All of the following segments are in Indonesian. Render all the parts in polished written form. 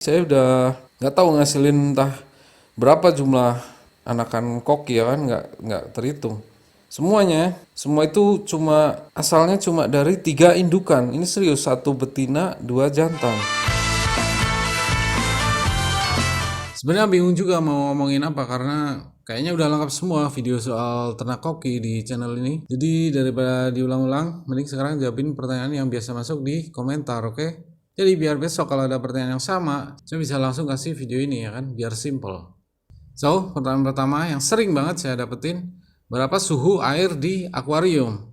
Saya udah nggak tahu ngasilin entah berapa jumlah anakan koki ya kan, nggak terhitung. Semua itu asalnya cuma dari 3 indukan. Ini serius, 1 betina, 2 jantan. Sebenarnya bingung juga mau ngomongin apa karena kayaknya udah lengkap semua video soal ternak koki di channel ini. Jadi daripada diulang-ulang, mending sekarang jawabin pertanyaan yang biasa masuk di komentar, oke? Jadi biar besok kalau ada pertanyaan yang sama, saya bisa langsung kasih video ini ya kan, biar simple. So, pertanyaan pertama yang sering banget saya dapetin, berapa suhu air di akuarium?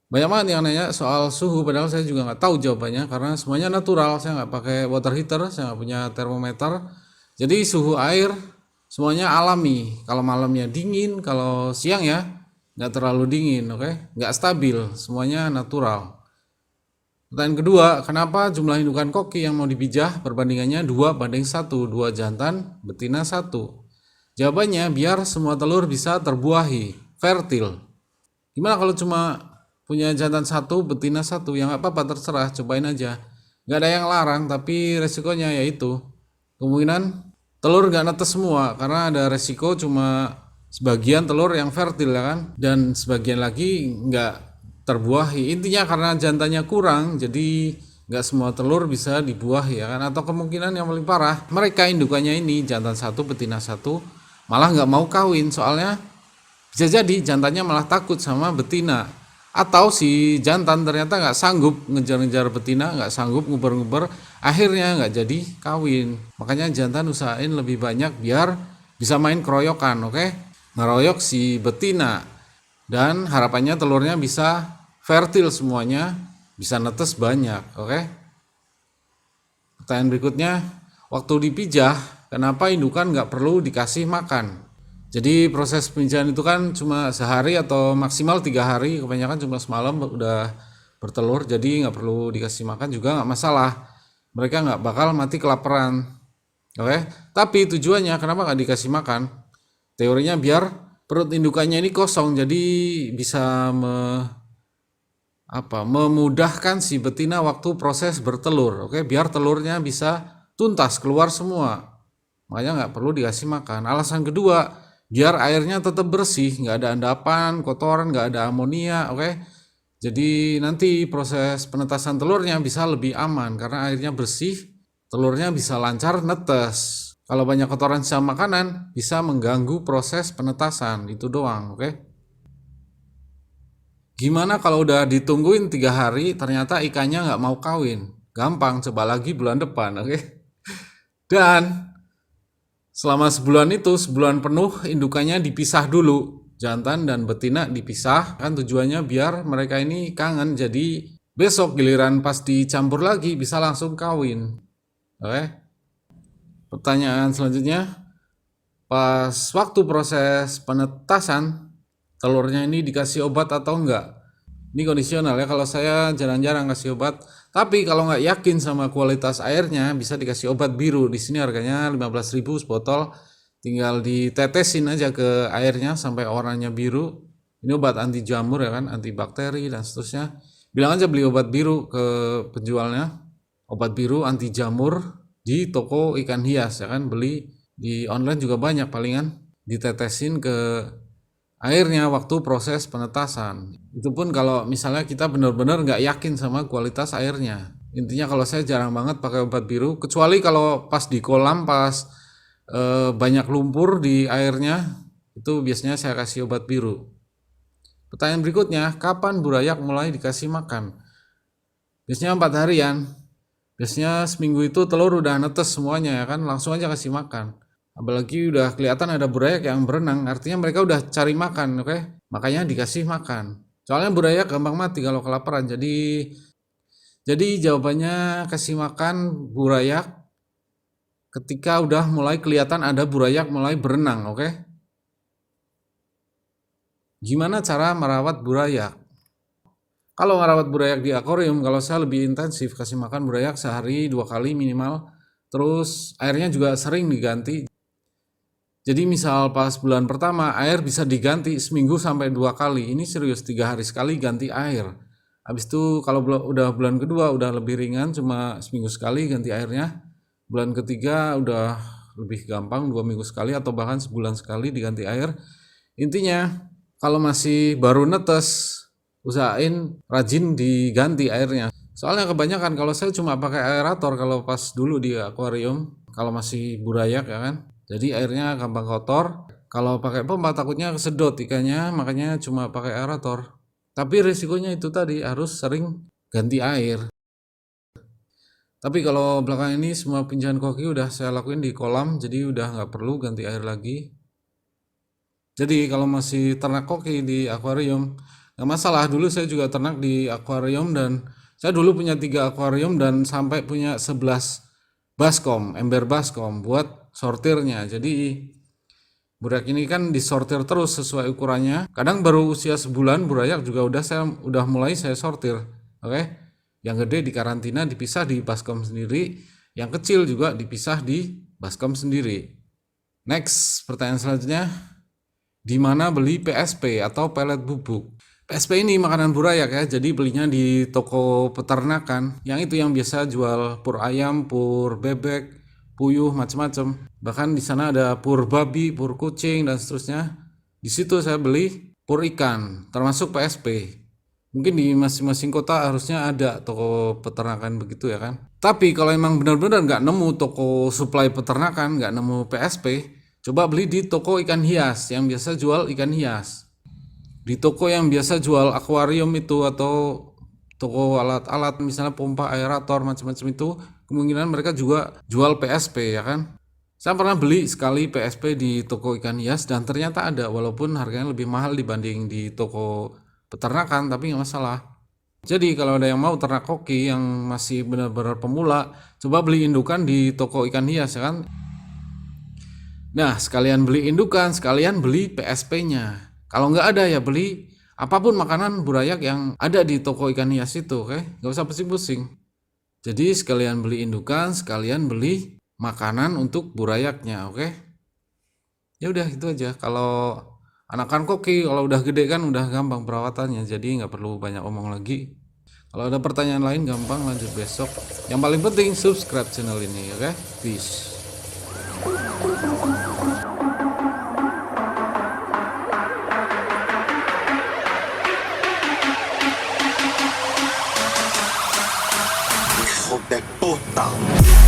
Banyak banget yang nanya soal suhu, padahal saya juga nggak tahu jawabannya karena semuanya natural. Saya nggak pakai water heater, saya nggak punya termometer. Jadi suhu air semuanya alami. Kalau malamnya dingin, kalau siang ya nggak terlalu dingin, oke? Nggak stabil, semuanya natural. Pertanyaan kedua, kenapa jumlah indukan koki yang mau dipijah perbandingannya 2:1, 2 jantan, betina 1? Jawabannya biar semua telur bisa terbuahi, fertil. Gimana kalau cuma punya jantan 1, betina 1? Ya nggak apa-apa, terserah, cobain aja. Nggak ada yang larang, tapi resikonya yaitu kemungkinan telur nggak netes semua, karena ada resiko cuma sebagian telur yang fertil ya kan, dan sebagian lagi nggak terbuahi. Intinya karena jantannya kurang, jadi nggak semua telur bisa dibuahi ya kan. Atau kemungkinan yang paling parah, mereka indukannya ini jantan 1, betina 1 malah nggak mau kawin, soalnya bisa jadi jantannya malah takut sama betina, atau si jantan ternyata nggak sanggup ngejar-ngejar betina, nggak sanggup nguber-nguber, akhirnya nggak jadi kawin. Makanya jantan usahain lebih banyak biar bisa main keroyokan, oke? Ngeroyok si betina, dan harapannya telurnya bisa fertil semuanya, bisa netes banyak, oke? Pertanyaan berikutnya, waktu dipijah, kenapa indukan nggak perlu dikasih makan? Jadi proses pemijahan itu kan cuma sehari atau maksimal 3 hari, kebanyakan cuma semalam udah bertelur, jadi nggak perlu dikasih makan juga nggak masalah. Mereka nggak bakal mati kelaparan, oke? Tapi tujuannya kenapa nggak dikasih makan? Teorinya biar perut indukannya ini kosong, jadi bisa memudahkan si betina waktu proses bertelur, oke? Biar telurnya bisa tuntas keluar semua, makanya nggak perlu dikasih makan. Alasan kedua, biar airnya tetap bersih, nggak ada endapan, kotoran, nggak ada amonia, oke? Jadi nanti proses penetasan telurnya bisa lebih aman karena airnya bersih, telurnya bisa lancar netes. Kalau banyak kotoran sisa makanan bisa mengganggu proses penetasan, itu doang, oke? Gimana kalau udah ditungguin 3 hari ternyata ikannya nggak mau kawin? Gampang, coba lagi bulan depan, oke? Dan selama sebulan itu, sebulan penuh indukannya dipisah dulu, jantan dan betina dipisah, kan tujuannya biar mereka ini kangen, jadi besok giliran pas dicampur lagi bisa langsung kawin, oke? Pertanyaan selanjutnya, pas waktu proses penetasan telurnya ini dikasih obat atau enggak? Ini kondisional ya, kalau saya jarang-jarang kasih obat, tapi kalau nggak yakin sama kualitas airnya bisa dikasih obat biru. Di sini harganya 15.000 sebotol, tinggal ditetesin aja ke airnya sampai warnanya biru. Ini obat anti jamur ya kan, anti bakteri dan seterusnya. Bilang aja beli obat biru ke penjualnya, obat biru anti jamur di toko ikan hias ya kan, beli di online juga banyak, palingan ditetesin ke airnya waktu proses penetasan. Itu pun kalau misalnya kita benar-benar nggak yakin sama kualitas airnya. Intinya kalau saya jarang banget pakai obat biru, kecuali kalau pas di kolam, pas banyak lumpur di airnya, itu biasanya saya kasih obat biru. Pertanyaan berikutnya, kapan burayak mulai dikasih makan? Biasanya 4 harian. Biasanya seminggu itu telur udah netes semuanya ya kan, langsung aja kasih makan. Apalagi udah kelihatan ada burayak yang berenang, artinya mereka udah cari makan, oke? Makanya dikasih makan. Soalnya burayak gampang mati kalau kelaparan. Jadi jawabannya kasih makan burayak ketika udah mulai kelihatan ada burayak mulai berenang, oke? Gimana cara merawat burayak? Kalau merawat burayak di akuarium, kalau saya lebih intensif, kasih makan burayak sehari 2 kali minimal. Terus airnya juga sering diganti. Jadi misal pas bulan pertama air bisa diganti seminggu sampai 2 kali. Ini serius, 3 hari sekali ganti air. Habis itu kalau udah bulan kedua udah lebih ringan, cuma seminggu sekali ganti airnya. bulan ketiga udah lebih gampang, 2 minggu sekali atau bahkan sebulan sekali diganti air. Intinya kalau masih baru netes, usahain rajin diganti airnya. Soalnya kebanyakan kalau saya cuma pakai aerator kalau pas dulu di akuarium, kalau masih burayak ya kan. Jadi airnya gampang kotor. Kalau pakai pompa takutnya kesedot ikannya, makanya cuma pakai aerator. Tapi risikonya itu tadi harus sering ganti air. Tapi kalau belakangan ini semua pinjaman koki udah saya lakuin di kolam, jadi udah nggak perlu ganti air lagi. Jadi kalau masih ternak koki di akuarium, nggak masalah. Dulu saya juga ternak di akuarium dan saya dulu punya 3 akuarium dan sampai punya 11 baskom, ember baskom buat sortirnya. Jadi burayak ini kan disortir terus sesuai ukurannya. Kadang baru usia sebulan burayak juga udah mulai saya sortir. Oke. Yang gede di karantina dipisah di baskom sendiri, yang kecil juga dipisah di baskom sendiri. Next, pertanyaan selanjutnya, di mana beli PSP atau pelet bubuk? PSP ini makanan burayak ya, jadi belinya di toko peternakan. Yang itu yang biasa jual pur ayam, pur bebek, puyuh, macam-macam. Bahkan di sana ada pur babi, pur kucing dan seterusnya. Di situ saya beli pur ikan, termasuk PSP. Mungkin di masing-masing kota harusnya ada toko peternakan begitu ya kan. Tapi kalau emang benar-benar nggak nemu toko suplai peternakan, nggak nemu PSP, coba beli di toko ikan hias yang biasa jual ikan hias. Di toko yang biasa jual akuarium itu atau toko alat-alat misalnya pompa, aerator, macam-macam itu, kemungkinan mereka juga jual PSP ya kan. Saya pernah beli sekali PSP di toko ikan hias dan ternyata ada, walaupun harganya lebih mahal dibanding di toko peternakan, tapi nggak masalah. Jadi kalau ada yang mau ternak koki yang masih benar-benar pemula, coba beli indukan di toko ikan hias ya kan. Nah, sekalian beli indukan, sekalian beli PSP-nya. Kalau nggak ada ya beli apapun makanan burayak yang ada di toko ikan hias itu, oke? Nggak usah pusing-pusing. Jadi sekalian beli indukan, sekalian beli makanan untuk burayaknya, oke? Ya udah itu aja. Kalau anakan koki kalau udah gede kan udah gampang perawatannya, jadi nggak perlu banyak omong lagi. Kalau ada pertanyaan lain gampang lanjut besok. Yang paling penting subscribe channel ini, oke? Peace. Hijo de puta.